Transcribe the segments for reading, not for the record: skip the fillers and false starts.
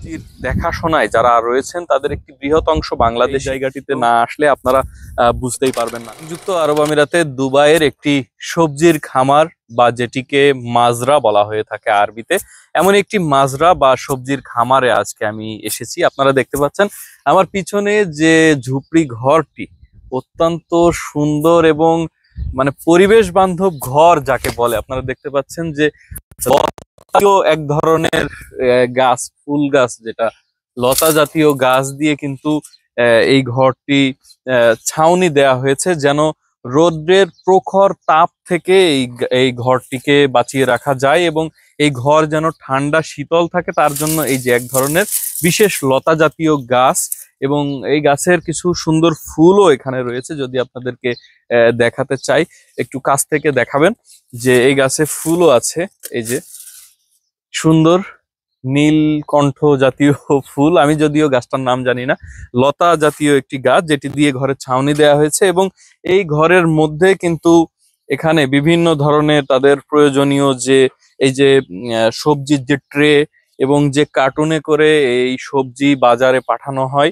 সবজির দেখাশোনায় যারা রয়েছেন তাদের একটি বৃহৎ অংশ বাংলাদেশ। জায়গাটিতে না আসলে আপনারা বুঝতেই পারবেন না। সংযুক্ত আরব আমিরাতে দুবাইয়ের একটি সবজির খামার বা যেটিকে মাজরা বলা হয়ে থাকে আরবিতে, এমন একটি মাজরা বা সবজির খামারে আজকে আমি এসেছি। আপনারা দেখতে পাচ্ছেন আমার পিছনে যে ঝুপড়ি ঘরটি, অত্যন্ত সুন্দর এবং মানে পরিবেশ বান্ধব ঘর যাকে বলে। আপনারা দেখতে পাচ্ছেন যে এক ধরনের গাছ, ফুল গাছ, যেটা লতা জাতীয় গাছ দিয়ে কিন্তু এই ঘরটি ছাউনি দেয়া হয়েছে, যেন রৌদ্রের প্রখর তাপ থেকে এই ঘরটিকে বাঁচিয়ে রাখা যায় এবং এই ঘর যেন ঠান্ডা শীতল থাকে, তার জন্য এই যে এক ধরনের বিশেষ লতা জাতীয় গাছ এবং এই গাছের কিছু সুন্দর ফুলও এখানে রয়েছে। যদি আপনাদেরকে দেখাতে চাই, একটু কাছ থেকে দেখাবেন যে এই গাছে ফুলও আছে। এই যে সুন্দর নীলকণ্ঠ জাতীয় ফুল, আমি যদিও গাছটার নাম জানি না। লতা জাতীয় একটি গাছ যেটি দিয়ে ঘরের ছাউনি দেওয়া হয়েছে এবং এই ঘরের মধ্যে কিন্তু এখানে বিভিন্ন ধরনের তাদের প্রয়োজনীয় যে এই যে সবজির যে ট্রে এবং যে কার্টুনে করে এই সবজি বাজারে পাঠানো হয়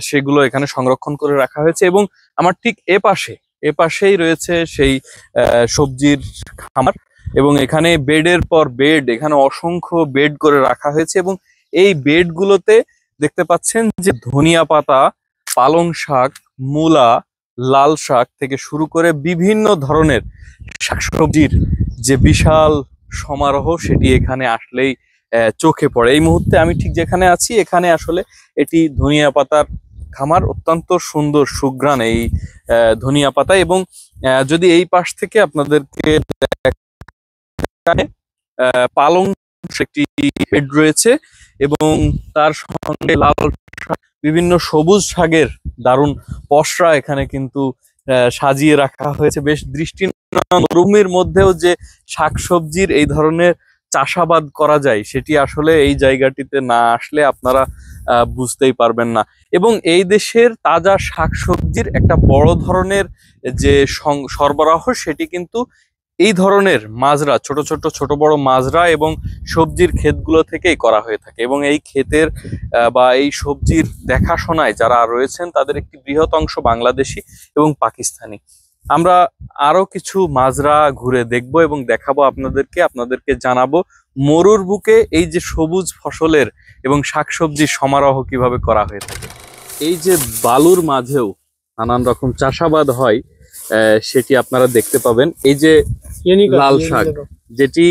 সেগুলো এখানে সংরক্ষণ করে রাখা হয়েছে। এবং আমার ঠিক এপাশেই রয়েছে সেই সবজির খামার এবং এখানে বেডের পর বেড, এখানে অসংখ্য বেড করে রাখা হয়েছে এবং এই বেডগুলোতে দেখতে পাচ্ছেন যে ধনিয়া পাতা, পালং শাক, মূলা, লাল শাক থেকে শুরু করে বিভিন্ন ধরনের শাকসবজির যে বিশাল সমারোহ সেটি এখানে আসলেই চোখে পড়ে। এই মুহূর্তে আমি ঠিক যেখানে আছি এখানে আসলে এটি ধনিয়া পাতার খামার। অত্যন্ত সুন্দর সুঘ্রাণ এই ধনিয়া পাতা এবং যদি এই পাশ থেকে আপনাদেরকে পালং একটি বেড রয়েছে এবং তার সঙ্গে লাল শাক, বিভিন্ন সবুজ শাকের দারুণ পসরা এখানে কিন্তু সাজিয়ে রাখা হয়েছে। বেশ মরুভূমির মধ্যেও যে শাকসবজির এই ধরনের চাষাবাদ করা যায় সেটি আসলে এই জায়গাটিতে না আসলে আপনারা বুঝতেই পারবেন না। এবং এই দেশের তাজা শাকসবজির একটা বড় ধরনের যে সরবরাহ সেটি কিন্তু এই ধরনের মাজরা, ছোট বড় মাজরা এবং সবজির ক্ষেতগুলো থেকেই করা হয়ে থাকে এবং এই ক্ষেতের বা এই সবজির দেখাশোনায় যারা রয়েছেন তাদের একটি বৃহৎ অংশ বাংলাদেশি এবং পাকিস্তানি। আমরা আরো কিছু মাজরা ঘুরে দেখব এবং দেখাবো আপনাদেরকে জানাবো মরুর বুকে এই যে সবুজ ফসলের এবং শাকসবজির সমারোহ কিভাবে করা হয়ে থাকে। এই যে বালুর মাঝেও নানান রকম চাষাবাদ হয় সেটি আপনারা দেখতে পাবেন। এই যে লাল শাক, যেটি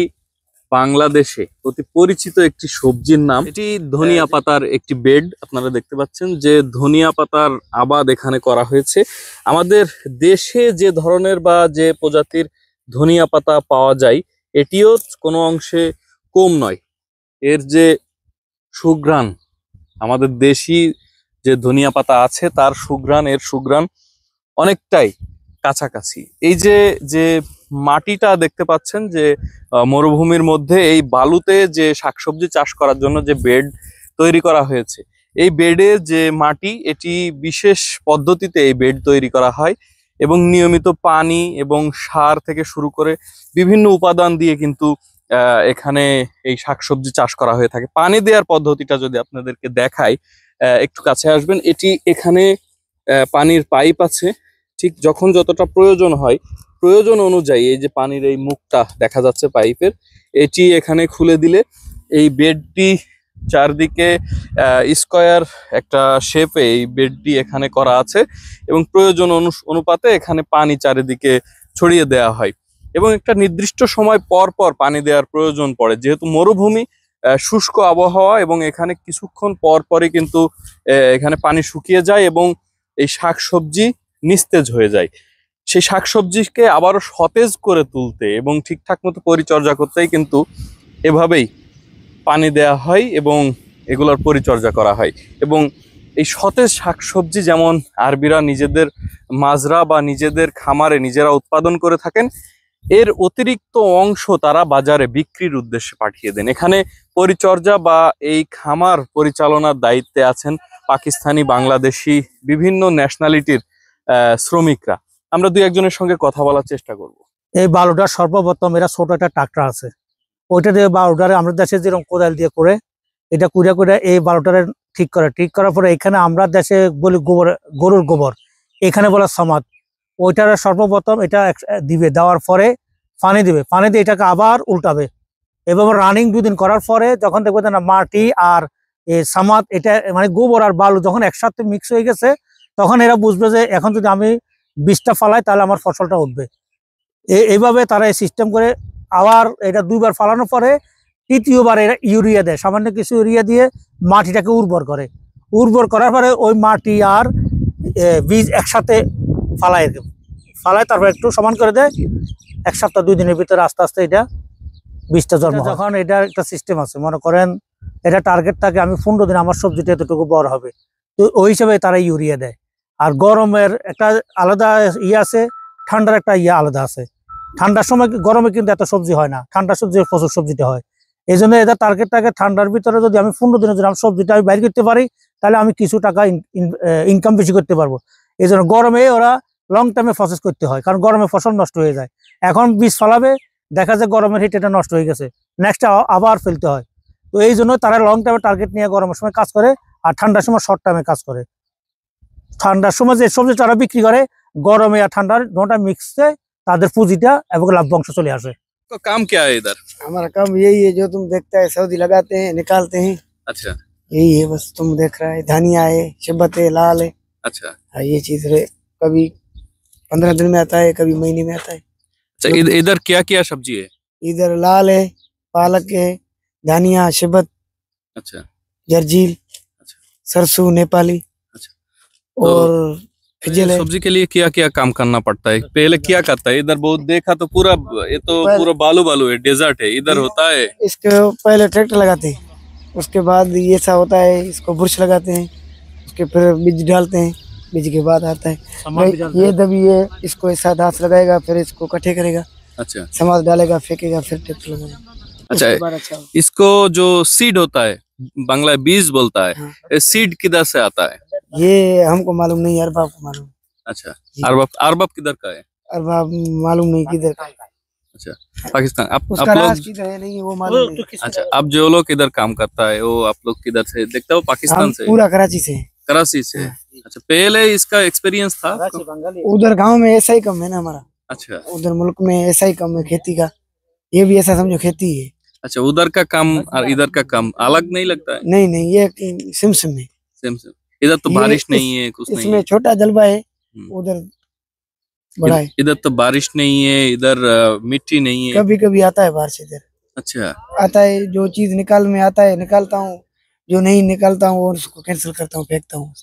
বাংলাদেশে অতি পরিচিত একটি সবজির নাম, এটি ধনিয়া পাতার একটি বেড। আপনারা দেখতে পাচ্ছেন যে ধনিয়া পাতার আবাদ এখানে করা হয়েছে। আমাদের দেশে যে ধরনের বা যে প্রজাতির ধনিয়া পাতা পাওয়া যায় এটিও কোনো অংশে কম নয়। এর যে সুঘ্রাণ, আমাদের দেশি যে ধনিয়া পাতা আছে তার সুঘ্রাণ, এর সুঘ্রাণ অনেকটাই কাছাকাছি। এই যে মাটিটা দেখতে পাচ্ছেন যে মরুভূমির মধ্যে এই বালুতে যে শাকসবজি চাষ করার জন্য যে বেড তৈরি করা হয়েছে, এই বেডের যে মাটি এটি বিশেষ পদ্ধতিতে এই বেড তৈরি করা হয় এবং নিয়মিত পানি এবং সার থেকে শুরু করে বিভিন্ন উপাদান দিয়ে কিন্তু এখানে এই শাকসবজি চাষ করা হয়ে থাকে। পানি দেওয়ার পদ্ধতিটা যদি আপনাদেরকে দেখাই, একটু কাছে আসবেন। এখানে পানির পাইপ আছে, ঠিক যখন যতটা প্রয়োজন হয় প্রয়োজন অনুযায়ী এই যে পানির এই মুখটা দেখা যাচ্ছে পাইপের, এটি এখানে খুলে দিলে এই বেডটি চারদিকে স্কয়ার একটা শেপে এই বেডটি এখানে করা আছে এবং প্রয়োজন অনুপাতে এখানে পানি চারিদিকে ছড়িয়ে দেওয়া হয় এবং একটা নির্দিষ্ট সময় পর পর পানি দেওয়ার প্রয়োজন পড়ে। যেহেতু মরুভূমি, শুষ্ক আবহাওয়া এবং এখানে কিছুক্ষণ পর পরই কিন্তু এখানে পানি শুকিয়ে যায় এবং এই শাকসবজি নিস্তেজ হয়ে যায়। সেই শাকসবজিকে আবারও সতেজ করে তুলতে এবং ঠিকঠাক মতো পরিচর্যা করতেই কিন্তু এভাবেই পানি দেয়া হয় এবং এগুলোর পরিচর্যা করা হয়। এবং এই সতেজ শাকসবজি যেমন আরবিরা নিজেদের মাজরা বা নিজেদের খামারে নিজেরা উৎপাদন করে থাকেন, এর অতিরিক্ত অংশ তারা বাজারে বিক্রির উদ্দেশ্যে পাঠিয়ে দেন। এখানে পরিচর্যা বা এই খামার পরিচালনার দায়িত্বে আছেন পাকিস্তানি, বাংলাদেশি, বিভিন্ন ন্যাশনালিটির শ্রমিকরা। আমরা দুই একজনের সঙ্গে কথা বলার চেষ্টা করব। এই বালুটা সর্বপ্রথম এরা ছোট একটা ট্রাক্টর আছে, ওইটা দিয়ে বালুটারে আমাদের দেশে যেরকম কোদাল দিয়ে করে এটা কুড়া কুড়া এই বালুটারে ঠিক করার পরে এখানে আমরা দেশে বলি গোবর, গরুর গোবর, এখানে বলা সমাদ। ওইটার সর্বপ্রথম এটা দিবে, দেওয়ার পরে পানি দিবে, পানি দিয়ে এটাকে আবার উল্টাবে। এভাবে রানিং 2 দিন করার পরে যখন দেখবে না মাটি আর সামাদ, এটা মানে গোবর আর বালু যখন একসাথে মিক্স হয়ে গেছে, তখন এরা বুঝবে যে এখন যদি আমি বীজটা ফালাই তাহলে আমার ফসলটা উঠবে। এইভাবে তারা এই সিস্টেম করে আবার এটা 2 বার ফালানোর পরে তৃতীয়বার এরা ইউরিয়া দেয়, সামান্য কিছু ইউরিয়া দিয়ে মাটিটাকে উর্বর করে। উর্বর করার পরে ওই মাটি আর বীজ একসাথে ফালায় তারপর একটু সমান করে দেয়। 1 সপ্তাহ 2 দিনের ভিতরে আস্তে আস্তে এটা বীজটা জন্ম। যখন এটা একটা সিস্টেম আছে, মনে করেন এটা টার্গেট থাকে আমি 15 দিন আমার সবজিটা এতটুকু বড় হবে, তো ওই হিসাবে তারা ইউরিয়া দেয়। আর গরমের একটা আলাদা আছে, ঠান্ডার একটা আলাদা আছে। ঠান্ডার সময় গরমে কিন্তু এত সবজি হয় না, ঠান্ডার সবজি প্রচুর সবজিটা হয়। এই জন্য এটা টার্গেট থাকে ঠান্ডার ভিতরে যদি আমি 15 দিনের জন্য আমার সবজিটা আমি বাইর করতে পারি, তাহলে আমি কিছু টাকা ইনকাম বেশি করতে পারবো। এই জন্য গরমে ওরা লং টাইমে প্রসেস করতে হয়, কারণ গরমে ফসল নষ্ট হয়ে যায়। এখন বীজ ফলাবে, দেখা যায় গরমের হিট এটা নষ্ট হয়ে গেছে, নেক্সট আবার ফেলতে হয়। তো এই জন্য তারা লং টাইমে টার্গেট নিয়ে গরমের সময় কাজ করে, আর ঠান্ডার সময় শর্ট টাইমে কাজ করে। ঠান্ডার সময় যে সবজি তারা বিক্রি করে, গরমে আর ঠান্ডার দুটোটা মিক্সে তাদের পুঁজিটা এবং লাভ্যাংশ চলে আসে। तो काम क्या है इधर? हमारा काम यही है जो तुम देखता है, सऊदी लगाते हैं निकालते हैं, अच्छा यही है बस। तुम देख रहा है धनिया है, शिबत है, लाल है। अच्छा हाँ, ये चीज कभी 15 दिन में आता है, कभी महीने में आता है। अच्छा इधर क्या क्या सब्जी है? इधर लाल है, पालक है, धनिया, शिबत, अच्छा जर्जील, अच्छा सरसों नेपाली, अच्छा। और फिजल है। सब्जी के लिए क्या क्या काम करना पड़ता है? पहले क्या करता है? इधर बहुत देखा तो पूरा, ये तो पूरा बालू बालू है, डेजर्ट है, इधर होता है। इसके पहले ट्रैक्टर लगाते हैं, उसके बाद ये सा होता है, इसको बुरश लगाते हैं, उसके फिर बीज डालते हैं, बीज के बाद आता है ये दबी है, इसको ऐसा दांत लगाएगा, फिर इसको कटे करेगा, अच्छा समाज डालेगा, फेंकेगा, फिर ट्रैक्टर लगाएगा। अच्छा उसके बाद अच्छा इसको जो सीड होता है, बांग्ला बीज बोलता है, हाँ। ये सीड किधर से आता है? ये हमको मालूम नहीं, अरबाब को मालूम। अच्छा अरबब, अरबब किधर का है? अरबाब मालूम नहीं किधर का है। अच्छा पाकिस्तान। आप उसका लोग, राज किधर है नहीं वो मालूम नहीं। अच्छा अब जो लोग इधर काम करता है वो आप लोग किधर से देखते हो? पाकिस्तान हम से? पूरा कराची से हैं। कराची से। अच्छा पहले इसका एक्सपीरियंस था आपको? उधर गांव में ऐसा ही कम है ना हमारा, अच्छा उधर मुल्क में ऐसा ही कम है खेती का, ये भी ऐसा समझो खेती है। अच्छा उधर का काम और इधर का काम अलग नहीं लगता है? नहीं नहीं, ये सिम सिम है। Same same. इधर तो ये बारिश नहीं है, कुछ नहीं इसमें है। छोटा जलवा है, उधर बड़ा है। इधर तो बारिश नहीं है, इधर मिट्टी नहीं है। कभी कभी आता है बाहर से इधर, अच्छा आता है जो चीज निकाल में आता है निकालता हूँ, जो नहीं निकालता हूँ वो उसको कैंसिल करता हूँ, फेंकता हूँ।